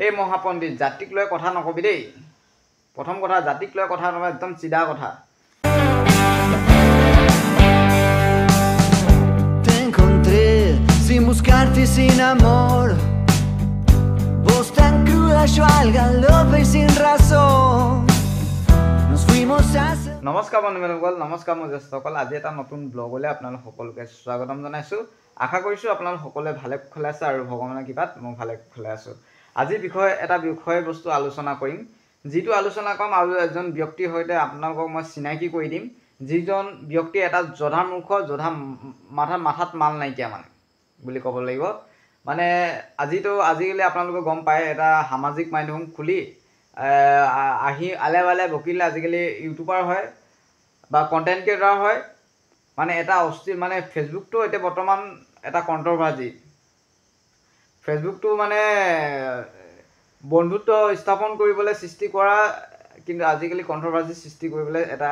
এই মহাপণ্ডিত জাতিক লৈ কথা নকবি দেই। প্ৰথম কথা জাতিক লৈ কথা নকবি, একদম চিধা কথা। Te encontré sin buscarte, sin amor. Vos tan cruda, yo al galope y sin razón. Nos fuimos hace... নমস্কাৰ বন্ধুসকল, নমস্কাৰ মোৰ জ্যেষ্ঠসকল। আজি এটা নতুন ব্লগলৈ আপোনালোক সকলোকে স্বাগতম জনাইছোঁ। আশা কৰিছোঁ আপোনালোক সকলোৱে ভালে কুশলে আছে আৰু ভগৱানৰ কৃপাত মই ভালে কুশলে আছোঁ। আজিৰ বিষয়বস্তু আলোচনা কৰিম, যিটো আলোচনা কৰিম আৰু এজন ব্যক্তিৰ সৈতে আপোনালোকক মই চিনাকি কৰি দিম, যিজন ব্যক্তি এটা জধা মূৰ্খ, জধা মাথাত মাল নাইকিয়া মানে বুলি ক'ব লাগিব। মানে আজিকালি আপোনালোকে গম পায়, এটা সামাজিক মাধ্যম খুলি আলে বালে বকিলে আজিকালি ইউটিউবাৰ হয় বা কণ্টেণ্ট ক্ৰিয়েটাৰ হয়। মানে এটা মানে ফেচবুকটো এতিয়া বৰ্তমান এটা কণ্ট্ৰভাৰ্জি। ফেচবুকটো মানে বন্ধুত্ব স্থাপন কৰিবলৈ সৃষ্টি কৰা, কিন্তু আজিকালি কণ্ট্ৰভাৰ্জি সৃষ্টি কৰিবলৈ এটা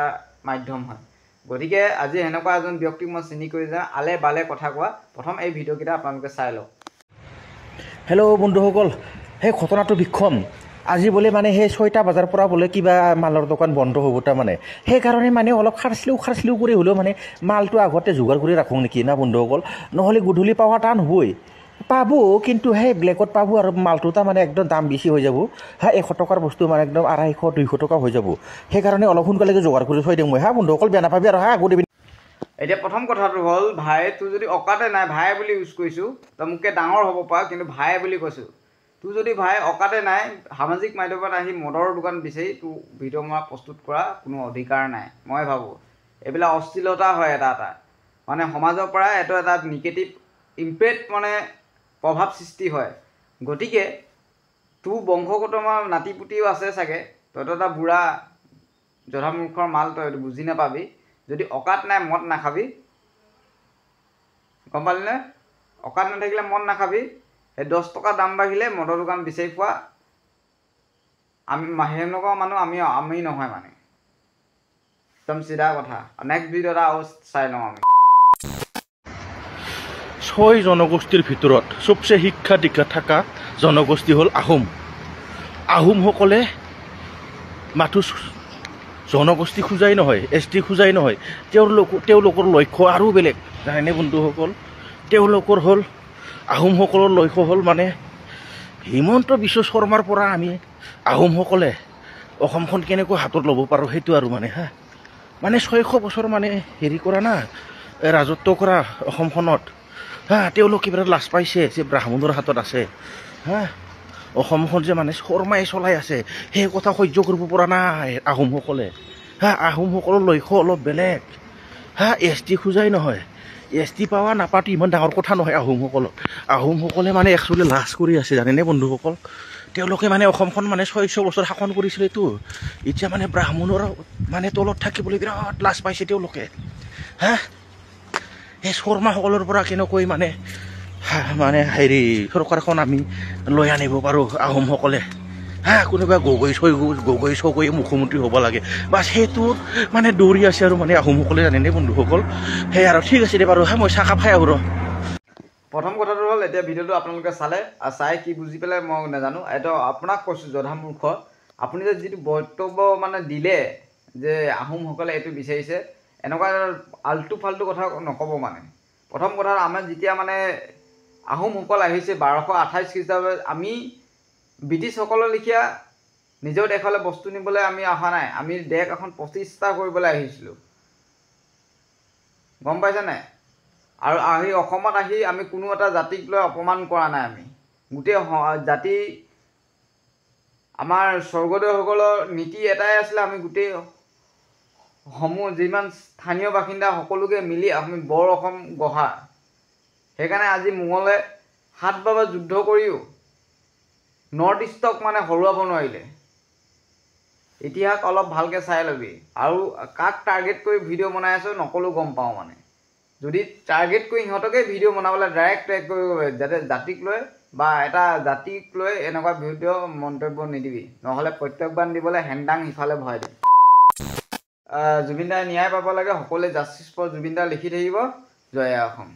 মাধ্যম হয়। গতিকে আজি এনেকুৱা এজন ব্যক্তিক মই চিনি কৰি যাওঁ, আলে বালে কথা কোৱা। প্ৰথম এই ভিডিঅ'কেইটা আপোনালোকে চাই লওক। হেল্ল' বন্ধুসকল, সেই ঘটনাটো বিক্ষম। আজি বোলে মানে সেই 6টা বজাৰ পৰা বোলে কিবা মালৰ দোকান বন্ধ হ'ব, তাৰমানে সেইকাৰণে মানে অলপ খাৰচিলেও কৰি হ'লেও মানে মালটো আগতে যোগাৰ কৰি ৰাখোঁ নেকি না বন্ধুসকল, নহ'লে গধূলি পাৱা টান হ'বই। পাব, কিন্তু সেই ব্লেকত পাব আৰু মালটো তাৰমানে একদম দাম বেছি হৈ যাব। 100 টকাৰ বস্তু মানে একদম 250-200 টকা হৈ যাব। সেইকাৰণে অলপ সোনকালে যোগাৰ কৰি থৈ দিওঁ মই। বন্ধুসকল বেয়া নাপাবি আৰু আগতে। এতিয়া প্ৰথম কথাটো হ'ল, ভাই তোৰ যদি অকাতে নাই, ভাই বুলি ইউজ কৰিছোঁ, তই মোতকৈ ডাঙৰ হ'ব পাৰ, কিন্তু ভাই বুলি কৈছোঁ। তোৰ যদি ভাই অকাতে নাই, সামাজিক মাধ্যমত আহি মদৰ দোকান বিচাৰি তোৰ ভিডিঅ' মৰা প্ৰস্তুত কৰা কোনো অধিকাৰ নাই। মই ভাবোঁ এইবিলাক অশ্লীলতা হয়, এটা মানে সমাজৰ পৰা এইটো এটা নিগেটিভ ইম্পেক্ট মানে প্ৰভাৱ সৃষ্টি হয়। গতিকে তোৰ বংশগত নাতিপুতিও আছে চাগে, তইতো এটা বুঢ়া জধামূৰ্খৰ মাল, তই এইটো বুজি নাপাবি। যদি অকাত নাই মদ নাখাবি, গম পালিনে? অকাত নাথাকিলে মদ নাখাবি। সেই 10 টকা দাম বাঢ়িলে মদৰ দোকান বিচাৰি পোৱা আমি সেনেকুৱা মানুহ আমি নহয় মানে, একদম চিধা কথা। নেক্সট ভিডিঅ' এটা আৰু চাই লওঁ আমি। 6 জনগোষ্ঠীৰ ভিতৰত চবচে শিক্ষা দীক্ষা থকা জনগোষ্ঠী হ'ল আহোম। আহোমসকলে মাথো জনগোষ্ঠী খোজাই নহয়, ST খোজাই নহয়, তেওঁলোকৰ লক্ষ্য আৰু বেলেগ জানেনে বন্ধুসকল? তেওঁলোকৰ হ'ল, আহোমসকলৰ লক্ষ্য হ'ল মানে হিমন্ত বিশ্ব শৰ্মাৰ পৰা আমি আহোমসকলে অসমখন কেনেকৈ হাতত ল'ব পাৰোঁ সেইটো আৰু মানে 600 বছৰ মানে হেৰি কৰা না, ৰাজত্ব কৰা অসমখনত। তেওঁলোকে বিৰাট লাজ পাইছে যে ব্ৰাহ্মণৰ হাতত আছে। অসমখন যে মানে শৰ্মাই চলাই আছে, সেই কথা সহ্য কৰিব পৰা নাই আহোমসকলে। আহোমসকলৰ লক্ষ্য অলপ বেলেগ। ST খোজাই নহয়, ST পাৱা নাপাতো ইমান ডাঙৰ কথা নহয় আহোমসকলে মানে একচুৱেলি লাজ কৰি আছে জানেনে বন্ধুসকল? তেওঁলোকে মানে অসমখন মানে 600 বছৰ শাসন কৰিছিলেতো, এতিয়া মানে ব্ৰাহ্মণৰ মানে তলত থাকিবলৈ বিৰাট লাজ পাইছে তেওঁলোকে। এই শৰ্মাসকলৰ পৰা কেনেকৈ মানে হেৰি চৰকাৰখন আমি লৈ আনিব পাৰোঁ আহোমসকলে। কোনোবা গগৈ চগৈ মুখ্যমন্ত্ৰী হ'ব লাগে, বাছ সেইটোত মানে দৌৰি আছে আৰু মানে আহোমসকলে জানেনে বন্ধুসকল? সেই আৰু ঠিক আছে দে বাৰু, মই চাহ খাই আহোঁ ৰ। প্ৰথম কথাটো হ'ল, এতিয়া ভিডিঅ'টো আপোনালোকে চালে আৰু চাই কি বুজি পেলাই মই নাজানো। এইটো আপোনাক কৈছোঁ জধামূৰ্খ, আপুনি যে যিটো বক্তব্য মানে দিলে যে আহোমসকলে এইটো বিচাৰিছে, এনেকুৱা আল্টু ফাল্টু কথা নক'ব মানে। প্ৰথম কথা, আমাৰ যেতিয়া মানে আহোমসকল আহিছে 1228 খ্ৰীষ্টাব্দত, আমি ব্ৰিটিছসকলৰ লেখীয়া নিজৰ দেশলৈ বস্তু নিবলৈ আমি অহা নাই, আমি দেশ এখন প্ৰতিষ্ঠা কৰিবলৈ আহিছিলোঁ, গম পাইছে নাই? আৰু অসমত আহি আমি কোনো এটা জাতিক লৈ অপমান কৰা নাই। আমি গোটেই জাতি, আমাৰ স্বৰ্গদেউসকলৰ নীতি এটাই আছিলে, আমি গোটেই যিমান স্থানীয় বাসিন্দা সকলোকে মিলি আমি বৰ অসম গঢ়া। সেইকাৰণে আজি মোগলে 7 বাৰ যুদ্ধ কৰিও নৰ্থ ইষ্টক মানে হৰুৱাব নোৱাৰিলে। ইতিহাস অলপ ভালকৈ চাই ল'বি। আৰু কাক টাৰ্গেট কৰি ভিডিঅ' বনাই আছোঁ নকলেও গম পাওঁ মানে। যদি টাৰ্গেট কৰি সিহঁতকে ভিডিঅ' বনাবলৈ ডাইৰেক্ট ট্ৰেক কৰিব, যাতে জাতিক লৈ বা এটা জাতিক লৈ এনেকুৱা ভিডিঅ' মন্তব্য নিদিবি, নহ'লে প্ৰত্যেকবাৰ দিবলৈ হেংদাং ইফালে ভৰাই দিবি। জুবিন দাই ন্যায় পাব লাগে, সকলোৱে জাষ্টিছ ফৰ জুবিন দা লিখি থাকিব। জয় অসম।